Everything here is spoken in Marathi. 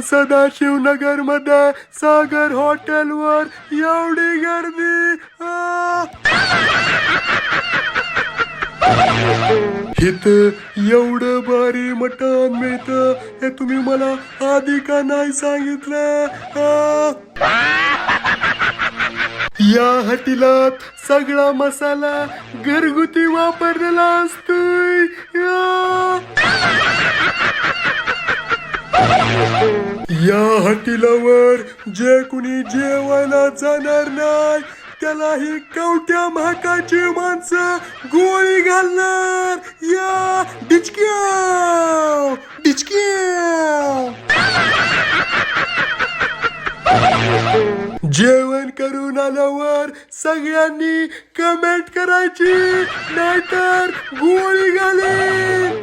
सदाशिवनगर मध्ये सागर हॉटेलवर एवढी गर्दी. इथं एवढं भारी मटण मिळतं हे तुम्ही मला आधी का नाही सांगितलं? या हॉटेलात सगळा मसाला घरगुती वापरलेला असतोय. या हॉटेलावर जे कुणी जेवायला जाणार नाही त्याला ही कवट्या महाकाची माणसं गोळी घालणार. या डिचक्या डिचक्या. जेवण करून आल्यावर सगळ्यांनी कमेंट करायची नाहीतर गोळी घालेन.